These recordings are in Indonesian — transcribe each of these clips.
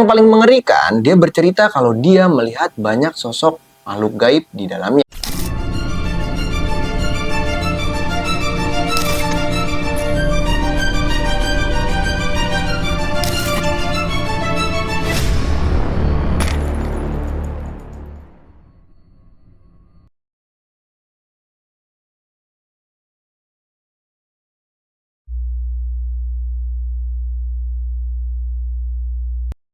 Yang paling mengerikan, dia bercerita kalau dia melihat banyak sosok makhluk gaib di dalamnya.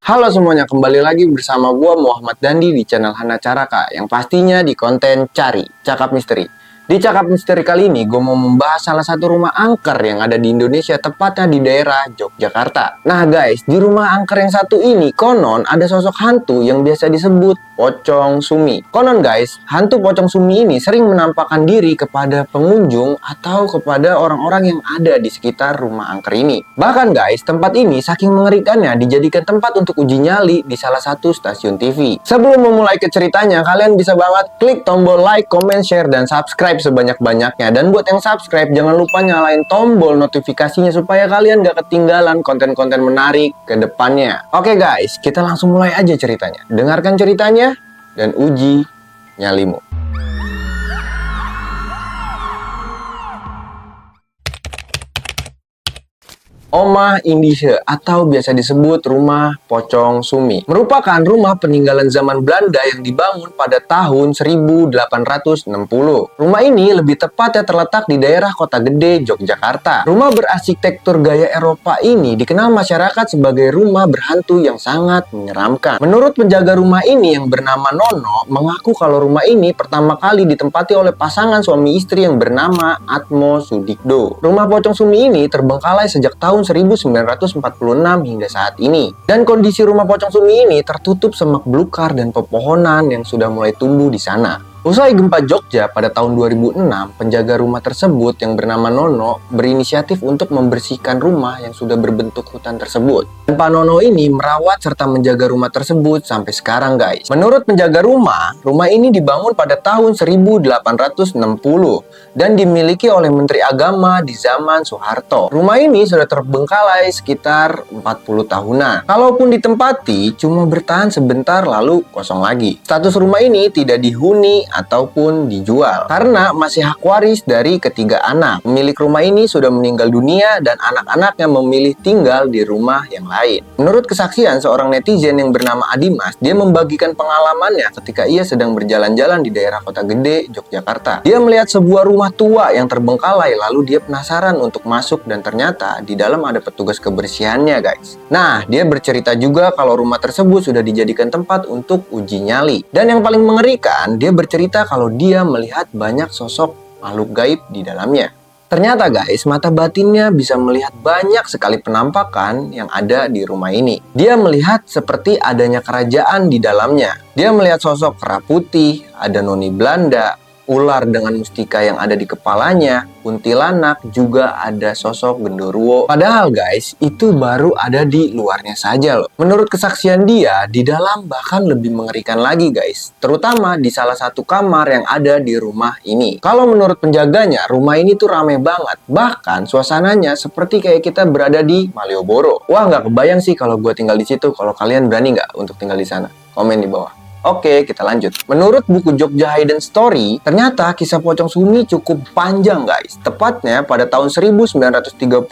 Halo semuanya, kembali lagi bersama gua Muhammad Dandi di channel Hana Caraka, yang pastinya di konten Cari Cakap Misteri. Di Cakap Misteri kali ini, gue mau membahas salah satu rumah angker yang ada di Indonesia, tepatnya di daerah Yogyakarta. Nah guys, di rumah angker yang satu ini, konon ada sosok hantu yang biasa disebut Pocong Sumi. Konon guys, hantu Pocong Sumi ini sering menampakkan diri kepada pengunjung atau kepada orang-orang yang ada di sekitar rumah angker ini. Bahkan guys, tempat ini saking mengerikannya dijadikan tempat untuk uji nyali di salah satu stasiun TV. Sebelum memulai ke ceritanya, kalian bisa banget klik tombol like, comment, share, dan subscribe sebanyak-banyaknya. Dan buat yang subscribe, jangan lupa nyalain tombol notifikasinya supaya kalian gak ketinggalan konten-konten menarik ke depannya. Oke guys, kita langsung mulai aja ceritanya. Dengarkan ceritanya dan uji nyalimu. Omah Indische atau biasa disebut rumah Pocong Sumi merupakan rumah peninggalan zaman Belanda yang dibangun pada tahun 1860. Rumah ini lebih tepatnya terletak di daerah Kota Gede, Yogyakarta. Rumah berarsitektur gaya Eropa ini dikenal masyarakat sebagai rumah berhantu yang sangat menyeramkan. Menurut penjaga rumah ini yang bernama Nono, mengaku kalau rumah ini pertama kali ditempati oleh pasangan suami istri yang bernama Atmo Sudikdo. Rumah Pocong Sumi ini terbengkalai sejak tahun 1946 hingga saat ini. Dan kondisi rumah Pocong Sumi ini tertutup semak belukar dan pepohonan yang sudah mulai tumbuh di sana. Usai gempa Jogja pada tahun 2006, penjaga rumah tersebut yang bernama Nono berinisiatif untuk membersihkan rumah yang sudah berbentuk hutan tersebut. Dan Pak Nono ini merawat serta menjaga rumah tersebut sampai sekarang guys. Menurut penjaga rumah ini dibangun pada tahun 1860 dan dimiliki oleh Menteri Agama di zaman Soeharto. Rumah ini sudah terbengkalai sekitar 40 tahunan. Kalaupun ditempati, cuma bertahan sebentar lalu kosong lagi. Status rumah ini tidak dihuni ataupun dijual karena masih hak waris dari ketiga anak. Pemilik rumah ini sudah meninggal dunia dan anak-anaknya memilih tinggal di rumah yang lain. Menurut kesaksian seorang netizen yang bernama Adimas, dia membagikan pengalamannya ketika ia sedang berjalan-jalan di daerah Kota Gede, Yogyakarta. Dia melihat sebuah rumah tua yang terbengkalai, lalu dia penasaran untuk masuk dan ternyata di dalam ada petugas kebersihannya guys. Nah, dia bercerita juga kalau rumah tersebut sudah dijadikan tempat untuk uji nyali. Dan yang paling mengerikan, dia bercerita kalau dia melihat banyak sosok makhluk gaib di dalamnya. Ternyata guys, mata batinnya bisa melihat banyak sekali penampakan yang ada di rumah ini. Dia melihat seperti adanya kerajaan di dalamnya. Dia melihat sosok kera putih, ada noni Belanda, ular dengan mustika yang ada di kepalanya, kuntilanak, juga ada sosok genderuwo. Padahal guys, itu baru ada di luarnya saja loh. Menurut kesaksian dia, di dalam bahkan lebih mengerikan lagi guys. Terutama di salah satu kamar yang ada di rumah ini. Kalau menurut penjaganya, rumah ini tuh rame banget. Bahkan suasananya seperti kayak kita berada di Malioboro. Wah, nggak kebayang sih kalau gue tinggal di situ. Kalau kalian berani nggak untuk tinggal di sana? Komen di bawah. Oke, kita lanjut. Menurut buku Jogja Hidden Story, ternyata kisah Pocong Sumi cukup panjang guys. Tepatnya pada tahun 1935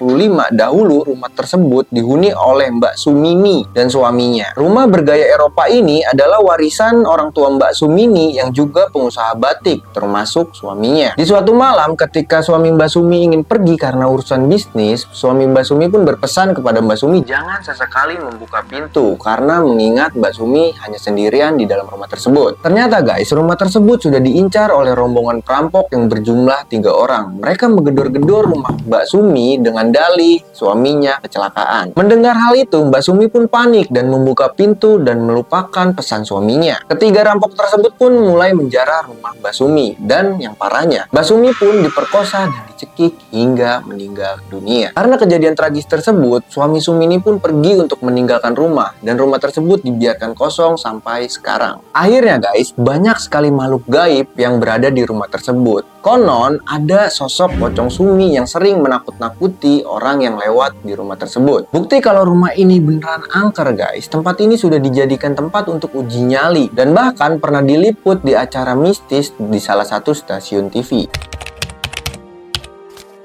dahulu rumah tersebut dihuni oleh Mbak Sumini dan suaminya. Rumah bergaya Eropa ini adalah warisan orang tua Mbak Sumini yang juga pengusaha batik, termasuk suaminya. Di suatu malam ketika suami Mbak Sumi ingin pergi karena urusan bisnis, suami Mbak Sumi pun berpesan kepada Mbak Sumi jangan sesekali membuka pintu karena mengingat Mbak Sumi hanya sendirian di dalam rumah tersebut. Ternyata guys, rumah tersebut sudah diincar oleh rombongan perampok yang berjumlah 3 orang. Mereka menggedor-gedor rumah Mbak Sumi dengan dalih suaminya kecelakaan. Mendengar hal itu, Mbak Sumi pun panik dan membuka pintu dan melupakan pesan suaminya. Ketiga rampok tersebut pun mulai menjarah rumah Mbak Sumi dan yang parahnya, Mbak Sumi pun diperkosa dan dicekik hingga meninggal dunia. Karena kejadian tragis tersebut, suami Sumi ini pun pergi untuk meninggalkan rumah dan rumah tersebut dibiarkan kosong sampai sekarang. Malang. Akhirnya guys, banyak sekali makhluk gaib yang berada di rumah tersebut. Konon, ada sosok pocong sumi yang sering menakut-nakuti orang yang lewat di rumah tersebut. Bukti kalau rumah ini beneran angker guys, tempat ini sudah dijadikan tempat untuk uji nyali dan bahkan pernah diliput di acara mistis di salah satu stasiun TV.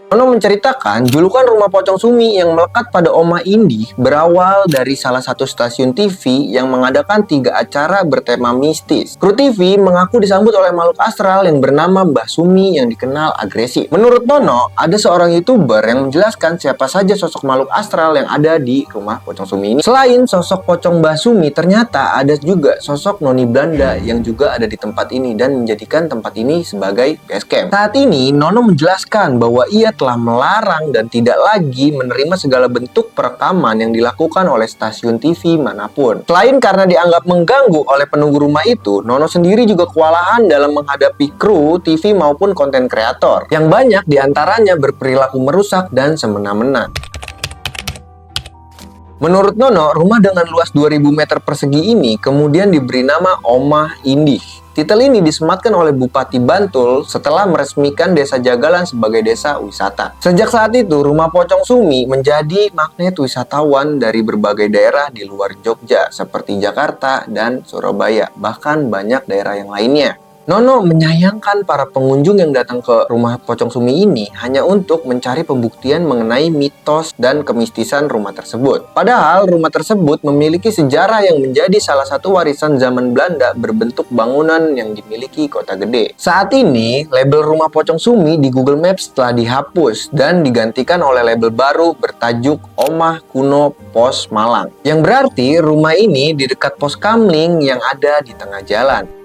Nono menceritakan julukan rumah pocong sumi yang melekat pada Oma Indi berawal dari salah satu stasiun TV yang mengadakan 3 acara bertema mistis. Kru TV mengaku disambut oleh makhluk astral yang bernama Mbah Sumi yang dikenal agresif. Menurut Nono, ada seorang YouTuber yang menjelaskan siapa saja sosok makhluk astral yang ada di rumah pocong sumi ini. Selain sosok pocong Mbah Sumi, ternyata ada juga sosok Noni Belanda yang juga ada di tempat ini dan menjadikan tempat ini sebagai base camp. Saat ini, Nono menjelaskan bahwa ia telah melarang dan tidak lagi menerima segala bentuk perekaman yang dilakukan oleh stasiun TV manapun. Selain karena dianggap mengganggu oleh penunggu rumah itu, Nono sendiri juga kewalahan dalam menghadapi kru TV maupun konten kreator yang banyak diantaranya berperilaku merusak dan semena-mena. Menurut Nono, rumah dengan luas 2000 meter persegi ini kemudian diberi nama Omah Indih. Titel ini disematkan oleh Bupati Bantul setelah meresmikan Desa Jagalan sebagai desa wisata. Sejak saat itu, rumah pocong sumi menjadi magnet wisatawan dari berbagai daerah di luar Jogja seperti Jakarta dan Surabaya, bahkan banyak daerah yang lainnya. Nono menyayangkan para pengunjung yang datang ke rumah pocong sumi ini hanya untuk mencari pembuktian mengenai mitos dan kemistisan rumah tersebut. Padahal rumah tersebut memiliki sejarah yang menjadi salah satu warisan zaman Belanda berbentuk bangunan yang dimiliki Kota Gede. Saat ini, label rumah pocong sumi di Google Maps telah dihapus dan digantikan oleh label baru bertajuk Omah Kuno Pos Malang. Yang berarti rumah ini di dekat pos kamling yang ada di tengah jalan.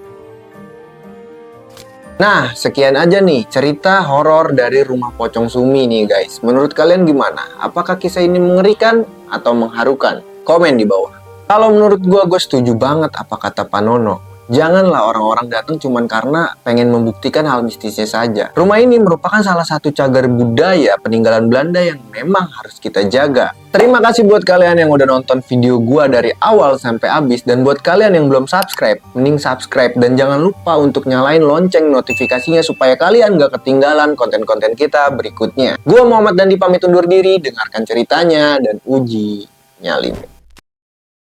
Nah, sekian aja nih cerita horor dari rumah pocong sumi nih guys. Menurut kalian gimana? Apakah kisah ini mengerikan atau mengharukan? Komen di bawah. Kalau menurut gue setuju banget apa kata Pak Nono. Janganlah orang-orang datang cuman karena pengen membuktikan hal mistisnya saja. Rumah ini merupakan salah satu cagar budaya peninggalan Belanda yang memang harus kita jaga. Terima kasih buat kalian yang udah nonton video gua dari awal sampai habis. Dan buat kalian yang belum subscribe, mending subscribe. Dan jangan lupa untuk nyalain lonceng notifikasinya supaya kalian gak ketinggalan konten-konten kita berikutnya. Gua Muhammad Dandi pamit undur diri, dengarkan ceritanya dan uji nyali.